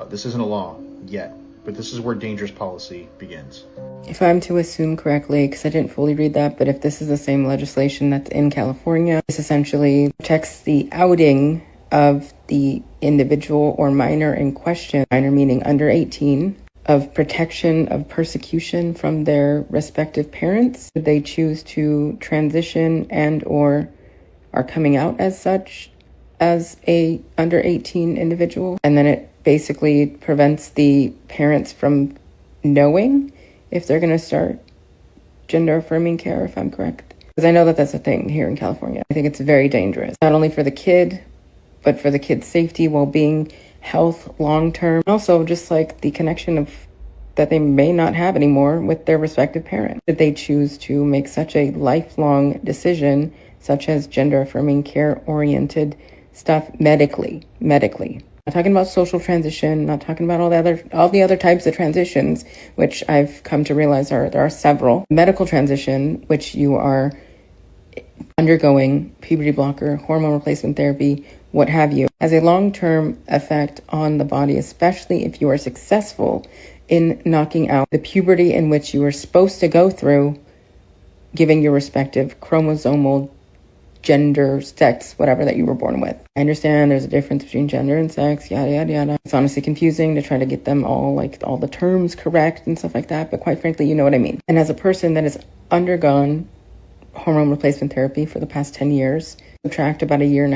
This isn't a law yet, but this is where dangerous policy begins. If I'm to assume correctly, because I didn't fully read that, but if this is the same legislation that's in California, this essentially protects the outing of the individual or minor in question, minor meaning under 18, of protection of persecution from their respective parents. Should they choose to transition and or are coming out as such as a under 18 individual. And then it basically prevents the parents from knowing if they're going to start gender affirming care, if I'm correct. Because I know that that's a thing here in California. I think it's very dangerous, not only for the kid, but for the kid's safety, well-being, health, long-term. Also, just like the connection of that they may not have anymore with their respective parent. Should they choose to make such a lifelong decision, such as gender affirming care oriented stuff medically. Not talking about social transition, not talking about all the other types of transitions, which I've come to realize there are several. Medical transition, which you are undergoing puberty blocker, hormone replacement therapy, what have you, has a long-term effect on the body, especially if you are successful in knocking out the puberty in which you are supposed to go through, giving your respective chromosomal gender, sex, whatever that you were born with. I understand there's a difference between gender and sex, yada, yada, yada. It's honestly confusing to try to get them all the terms correct and stuff like that, but quite frankly, you know what I mean. And as a person that has undergone hormone replacement therapy for the past 10 years, tracked about 1.5 years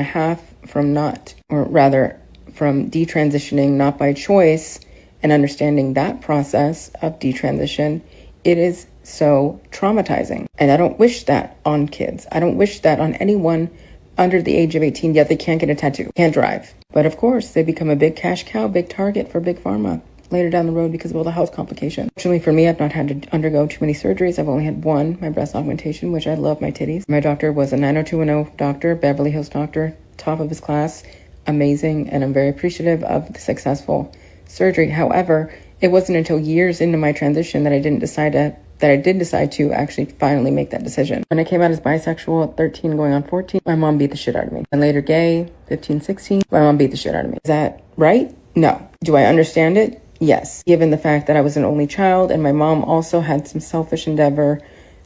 from detransitioning, not by choice, and understanding that process of detransition, it is so traumatizing. And I don't wish that on kids. I don't wish that on anyone under the age of 18, yet they can't get a tattoo, can't drive. But of course, they become a big cash cow, big target for big pharma later down the road because of all the health complications. Fortunately for me, I've not had to undergo too many surgeries. I've only had one, my breast augmentation, which I love my titties. My doctor was a 90210 doctor, Beverly Hills doctor, top of his class, amazing, and I'm very appreciative of the successful surgery. However, it wasn't until years into my transition that I did decide to actually finally make that decision. When I came out as bisexual at 13 going on 14, my mom beat the shit out of me. And later gay, 15, 16, my mom beat the shit out of me. Is that right? No. Do I understand it? Yes. Given the fact that I was an only child and my mom also had some selfish endeavor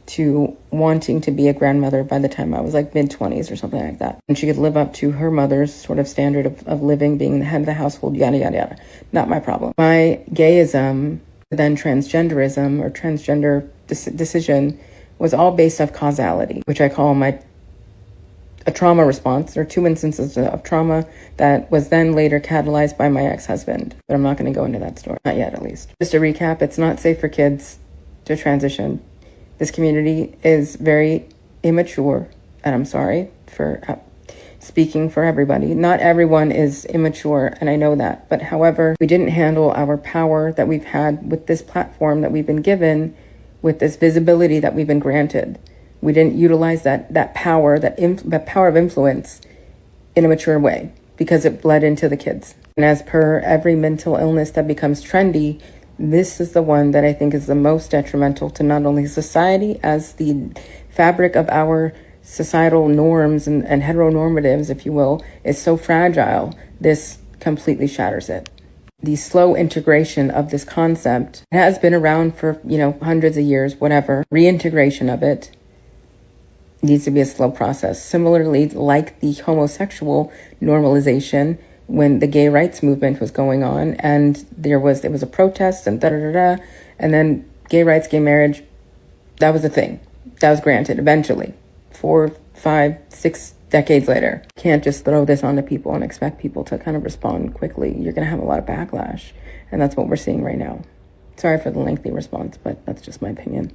to wanting to be a grandmother by the time I was like mid-20s or something like that. And she could live up to her mother's sort of standard of living, being the head of the household, yada, yada, yada. Not my problem. My gayism, then transgenderism or transgender decision was all based off causality, which I call a trauma response. There are 2 instances of trauma that was then later catalyzed by my ex-husband. But I'm not going to go into that story. Not yet, at least. Just to recap, it's not safe for kids to transition. This community is very immature, and I'm sorry for speaking for everybody. Not everyone is immature, and I know that. But however, we didn't handle our power that we've had with this platform that we've been given, with this visibility that we've been granted. We didn't utilize that power, that power of influence in a mature way because it bled into the kids. And as per every mental illness that becomes trendy, this is the one that I think is the most detrimental to not only society as the fabric of our societal norms and heteronormatives, if you will, is so fragile. This completely shatters it. The slow integration of this concept has been around for, hundreds of years, whatever. Reintegration of it needs to be a slow process. Similarly, like the homosexual normalization, when the gay rights movement was going on and there was a protest and and then gay rights, gay marriage, that was a thing. That was granted eventually, 4, 5, 6 decades later. Can't just throw this onto people and expect people to kind of respond quickly. You're going to have a lot of backlash, and that's what we're seeing right now. Sorry for the lengthy response, but that's just my opinion.